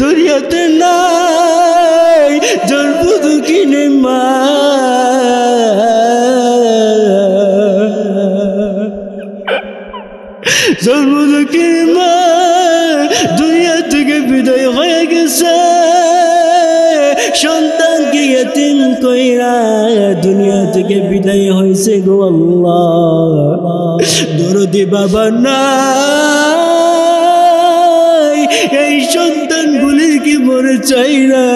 দুনিয়াতে নাই জন্ম দুঃখিনী মা, জন্ম দুঃখিনী মা দুনিয়া থেকে বিদায় হয়ে গেছে। সন্তানকে ইতিম কইরা দুনিয়া থেকে বিদায় হয়েছে গো আল্লাহ। দরদি বাবা নাই, এই সন্তানগুলির কি মরে চাই না,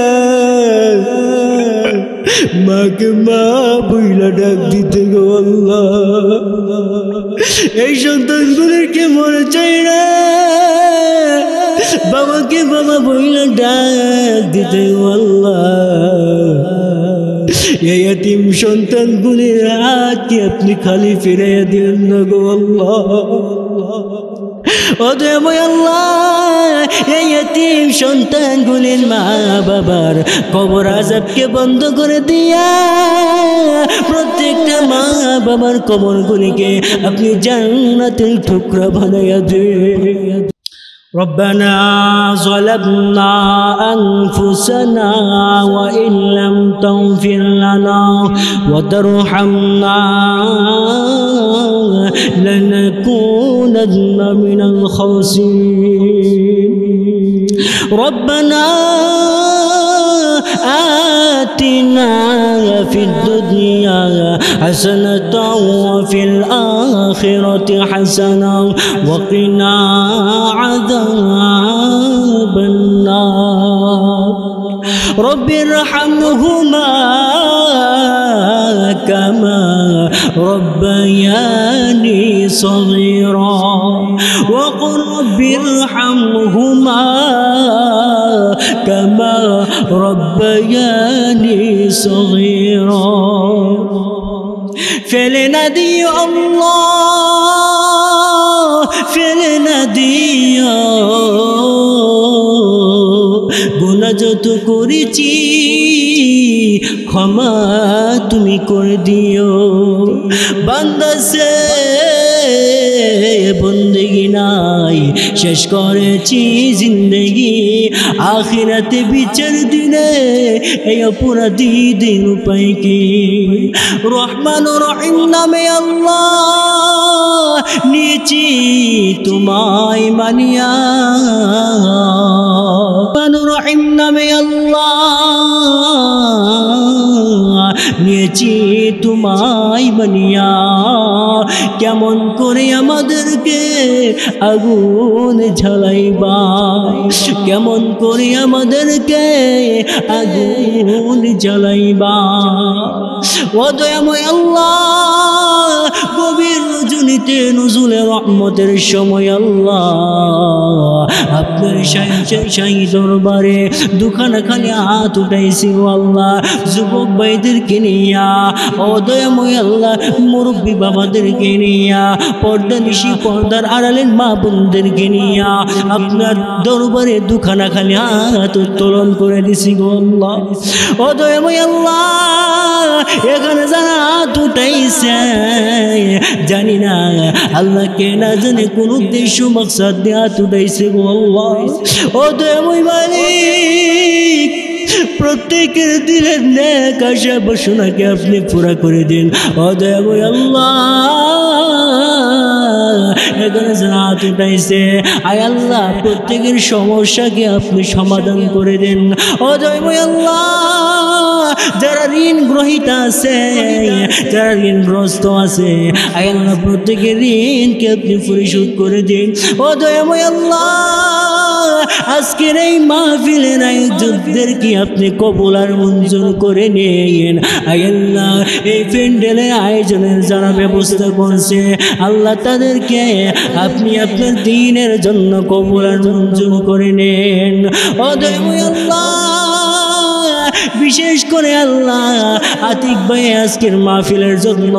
মাকে মা বইলা ডাক দিতে গো আল্লাহ। এই সন্তানগুলির কি মরে চাই না, বাবাকে বাবা বইলা ডাক দিতে গো আল্লাহ। এই এতিম সন্তানগুলির হাতকে আপনি খালি ফিরিয়ে দিন না গো আল্লাহ। অদয় আল্লাহ, এই এতিম সন্তানগুলির মা বাবার কবর আযাবকে বন্ধ করে দিয়া প্রত্যেকটা মা বাবার কবরগুলিকে আপনি জান্নাতের টুকরা বানাইয়া দিন। ربنا ظلمنا أنفسنا وإن لم تغفر لنا وترحمنا لنكونن من الخاسرين ربنا آتنا في الدنيا حسنة وفي الآخرة حسنة وقنا عذاب النار رب ارحمهما كما ربياني صغيرا وقل رب ارحمهما كما ربياني صغيرا فلنا دي الله فلنا دي গুনাহ যত করেছি ক্ষমা তুমি করে দিও। বান্দা সে বন্দেগি নাই, শেষ করেছি জিন্দেগি আখিরাতে বিচার দিনে এই অপরাধীদের উপায় কি? রহমান ও রহিম নামে আল্লাহ নিয়েছি তোমায় মানিয়া, রহমান ও রহিম নামে আল্লাহ নিয়েছি তোমায় মানিয়া। কেমন করে আমাদেরকে আগুন ঝালাইবা, কেমন করে আমাদেরকে আগুন জ্বালাইবা। ও দয়াময় আল্লাহ, গভীর রজনীতে নজুলে রহমতের সময় আল্লাহ আপনার শাহী দরবারে দুখানা খালি হাত উঠাইছি ও আল্লাহ। যুবক ভাইদেরকে নিয়া, ও দয়াময় আল্লাহ মুরব্বী বাবাদেরকে নিয়া, পর্দা নিশি পর্দার আড়ালের মা বোনদেরকে নিয়া আপনার দরবারে দুখানা খালি হাত উত্তোলন করে দিছি গো আল্লাহ। ও দয়াময় আল্লাহ, এখানে যারা হাত উঠাইছে জানি না আল্লাহ কে না জানে কোন উদ্দেশ্য মাকসাদ দিয়ে হাত উঠাইছে গো আল্লাহ। ও দয়াময় মালিক, প্রত্যেকের দিলের নেক আশা বাসনাকে আপনি পুরা করে দিন। ও দয়াময় আল্লাহ, এখানে যারা হাত উঠাইছে আয় আল্লাহ প্রত্যেকের সমস্যাকে আপনি সমাধান করে দেন। ও দয়াময় আল্লাহ, যারা ঋণ গ্রহীতা আছে, যারা ঋণগ্রস্ত আছে আয় আল্লাহ প্রত্যেকের ঋণকে আপনি পরিশোধ করে দিন। ও দয়াময় আল্লাহ, আজকের এই মাহফিলের আয়োজকদের কি আপনি কবুল আর মঞ্জুর করে নিন। আয় আল্লাহ, এই প্যান্ডেলের আয়োজনের যারা ব্যবস্থা করছে আল্লাহ তাদেরকে আপনি আপনার দ্বীনের জন্য কবুল আর মঞ্জুর করে নিন। ও দয়াময় আল্লাহ, বিশেষ করে আল্লাহ আতিক ভাই আজকের মাহফিলের জন্য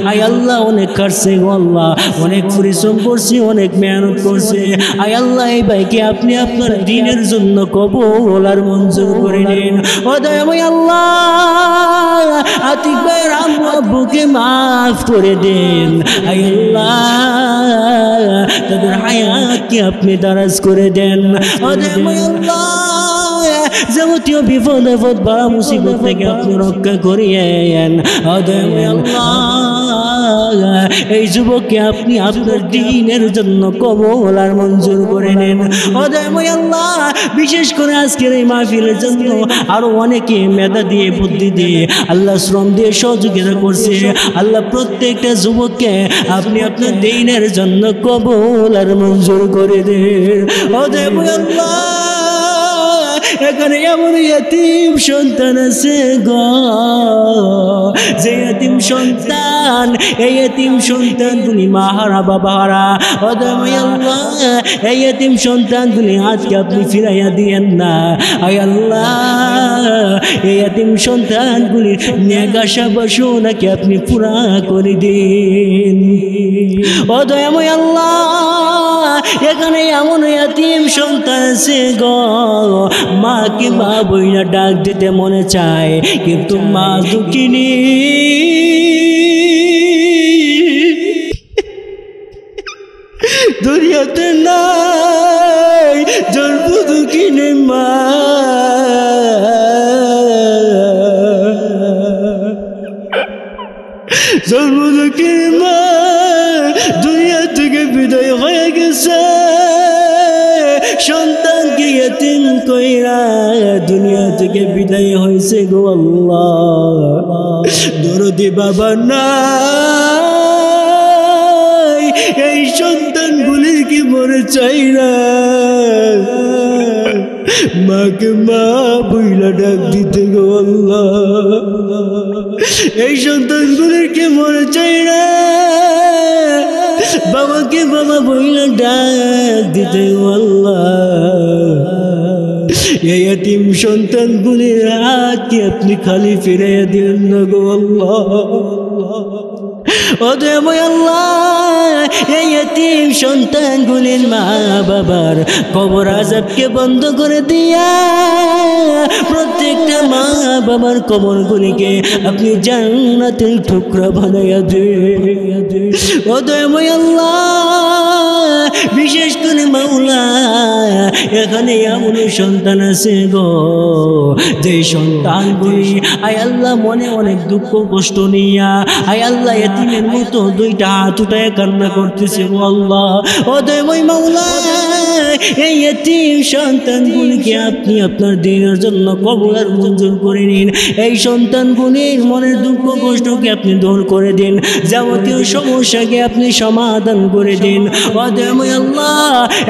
আয় আল্লাহ অনেক খাটছে গো আল্লাহ, অনেক পরিশ্রম করছে, অনেক মেহনত করছে। আয় আল্লাহ এই ভাইকে আপনি আপনার দ্বীনের জন্য কবুল আর মঞ্জুর করে নিন। ও দয়াময় আল্লাহ আতিক ভাইয়ের আম্মু আব্বুকে মাফ করে দেন। আয় আল্লাহ তাদের হায়াতকে আপনি দারাজ করে দেন। ও দয়াময় আল্লাহ যাবতীয় বিপদ আপদ বালা মুসিবত থেকে আপনি রক্ষা করিয়েন। ও দয়াময় আল্লাহ এই যুবককে আপনি আপনার দ্বীনের জন্য কবুল আর মঞ্জুর করে নেন। ও দয়াময় আল্লাহ বিশেষ করে আজকের এই মাহফিলের জন্য আরো অনেকে মেধা দিয়ে বুদ্ধি দিয়ে আল্লাহ শ্রম দিয়ে সহযোগিতা করছে। আল্লাহ প্রত্যেকটা যুবককে আপনি আপনার দ্বীনের জন্য কবুল আর মঞ্জুর করে দেন। ও দয়াময় আল্লাহ এখানে এমন ইয়াতিম সন্তান আছে গো, যে ইয়াতিম সন্তান এই ইয়াতিম সন্তানগুলি মাহারা বাবাহারা। ও দয়াময় আল্লাহ এই ইয়াতিম সন্তানগুলি আজকে আপনি ফিরাইয়া দিয়েন না। আয় আল্লাহ এই ইয়াতিম সন্তানগুলির নেক আশা বাসনাকে আপনি পুরা করে দিন। ও দয়াময় আল্লাহ এখানে এমন ইয়াতিম সন্তান আছে গো, মাকে মা বইলা ডাক দিতে মনে চায় কিন্তু মা দুঃখিনী, দুনিয়াতে নাই জন্ম দুঃখিনী মা। জন্ম দুঃখিনী মা দুনিয়া থেকে বিদায় হয়ে গেছে, সন্তানকে ইতিম কইরা দুনিয়া থেকে বিদায় হয়েছে গো আল্লাহ। দরদি বাবা নাই এই সন্তানগুলি কি মরে চাই না, মাকে মা বইলা ডাক দিতে গো আল্লাহ। এই সন্তানগুলির কি মরে চাই না, বাবাকে বাবা বইলা ডাক দিতে গো আল্লাহ। এই এতিম সন্তানগুলির হাতকে আপনি খালি ফিরাইয়া দিন না গো আল্লাহ। ও দয়াময় আল্লাহ এই এতিম সন্তানগুলির মা বাবার কবর আযাবকে বন্ধ করে দিয়া প্রত্যেকটা মা বাবার কবরগুলিকে আপনি জান্নাতের টুকরা বানাইয়া দেন। ও দয়াময় আল্লাহ বিশেষ করে মাওলা এখানে এমন সন্তান আছে গো, যে সন্তানগুলি আয় আল্লাহ মনে অনেক দুঃখ কষ্ট নিয়া আয় আল্লাহ এতিমের মতো দুইটা হাত উঠায় কান্না করতেছে গো আল্লাহ। ও দয়াময় মাওলা এই এতিম সন্তানগুলিকে আপনি আপনার দ্বীনের জন্য কবুল আর মঞ্জুর করে নিন। এই সন্তানগুলির মনের দুঃখ কষ্টকে আপনি দূর করে দিন, যাবতীয় সমস্যাকে আপনি সমাধান করে দিন। ও দয়াময় আল্লাহ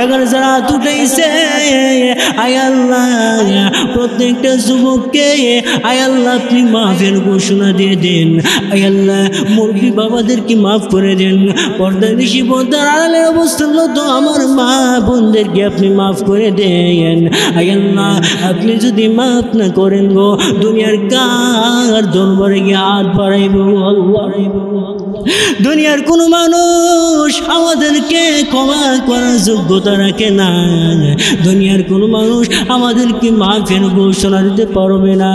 এখানে যারা হাত উঠাইছে আয় আল্লাহ প্রত্যেকটা যুবককে আয় আল্লাহ আপনি মাফের ঘোষণা দিয়ে দেন। আয় আল্লাহ মুরগি বাবাদেরকে মাফ করে দেন, পর্দার বেশি পর্দার আড়ালে অবস্থানরত আমার মা বোনদেরকে আপনি মাফ করে দেন। আয় আল্লাহ আপনি যদি মাফ না করেন গো দুনিয়ার কার দরবারে গিয়ে হাত বাড়াইব আল্লাহ। দুনিয়ার কোনো মানুষ আমাদেরকে ক্ষমা করার যোগ্যতা রাখে না, দুনিয়ার কোনো মানুষ আমাদেরকে মাফের ঘোষণা দিতে পারবে না।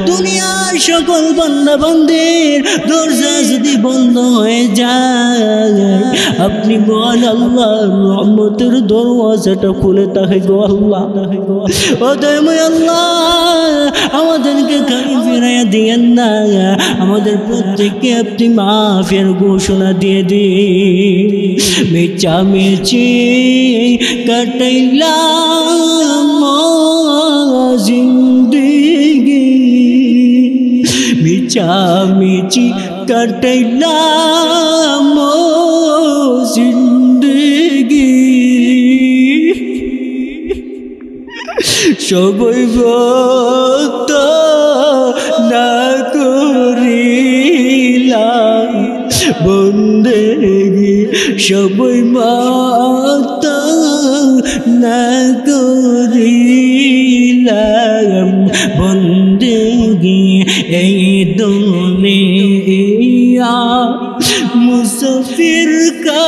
দুনিয়ার সকল বান্দা বান্দির দরজা যদি বন্ধ হয়ে যায় আপনি বল আল্লাহ রহমতের দরওয়াজাটা খুলে থাকে গো আল্লাহ। ও দয়াময় আল্লাহ আমাদেরকে খালি ফিরাইয়া দিয়েন না, আমাদের প্রত্যেককে আপনি মাফের ঘোষণা দিয়ে দিন। মিছামিছি কাটাইলাম জিন্দেগি, মিছামিছি কাটাইলাম জিন্দেগি, সবাই ভক্ত না করিলাম বন্দেগি, সবাই ভক্ত না করিলাম বন্দেগি। दुनिया मुसाफिर का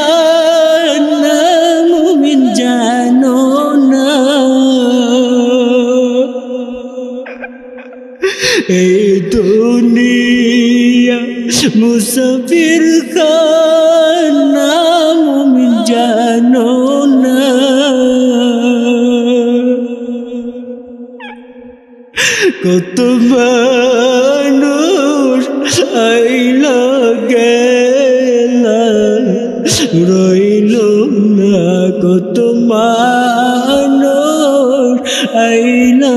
नाम मुमिन जानो ना ए दुनिया मुसाफिर का नाम मुमिन जानो ना কত মানুষ আইলা গেলা রইল না কত মানুষ আইলা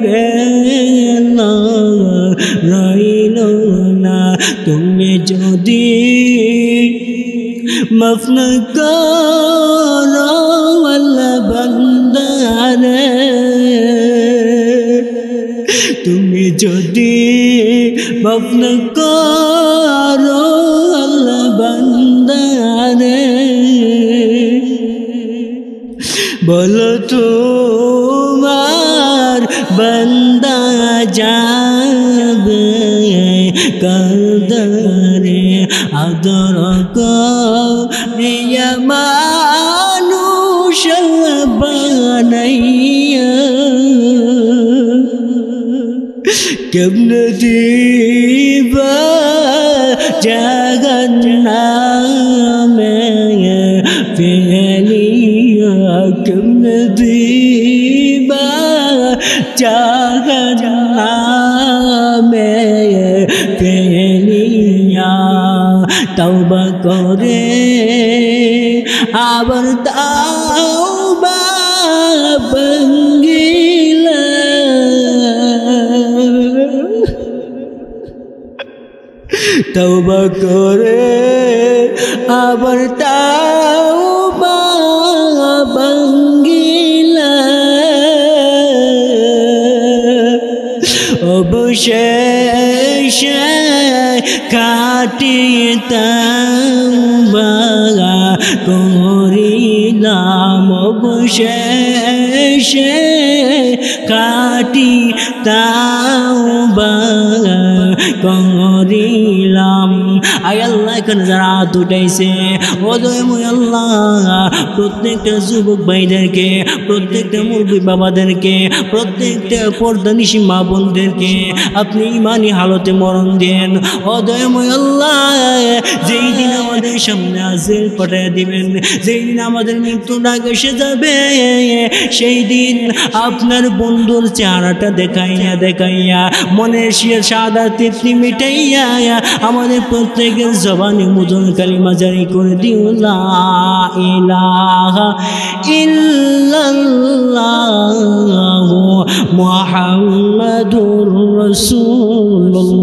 গেলা রইল না তুমি যদি মাফ না করো আল্লাহ বান্দারে তুমি যদি মাফ না করো আল্লাহ বান্দারে বলো তোমার বান্দা যাবে কাদারে আদর করিয়া মানুষ বানাইয়া কেমনে দিবা জাহান্নামে ফেলিয়া কেমনে দিবা জাহান্নামে ফেলিয়া তওবা করে আবার তওবা ভঙ্গিলা তওবা করে আবার তওবা ভঙ্গিলা অবশেষে খাঁটি তওবা করিলাম অবশেষে খাঁটি তওবা করিলাম আয় আল্লাহ এখানে যারা হাত উঠাইছে ও দয়াময় আল্লাহ প্রত্যেকটা যুবক ভাইদেরকে প্রত্যেকটা মুরব্বী বাবাদেরকে প্রত্যেকটা পর্দানিশী মা বোনদেরকে আপনি ইমানি হালতে মরণ দেন ও দয়াময় আল্লাহ যেই দিন আমাদের সামনে আজরাইল পাঠিয়ে দিবেন যেই দিন আমাদের মৃত্যু ডাক এসে যাবে সেই দিন আপনার বন্ধুর চেহারাটা দেখাইয়া দেখাইয়া মনের সাদা তৃপ্তি মিটাইয়া আমাদের প্রত্যেকের জবানে মুদন কালিমা জারি করে দিও লা ইলাহা ইল্লাল্লাহু মুহাম্মাদুর রাসূলুল্লাহ।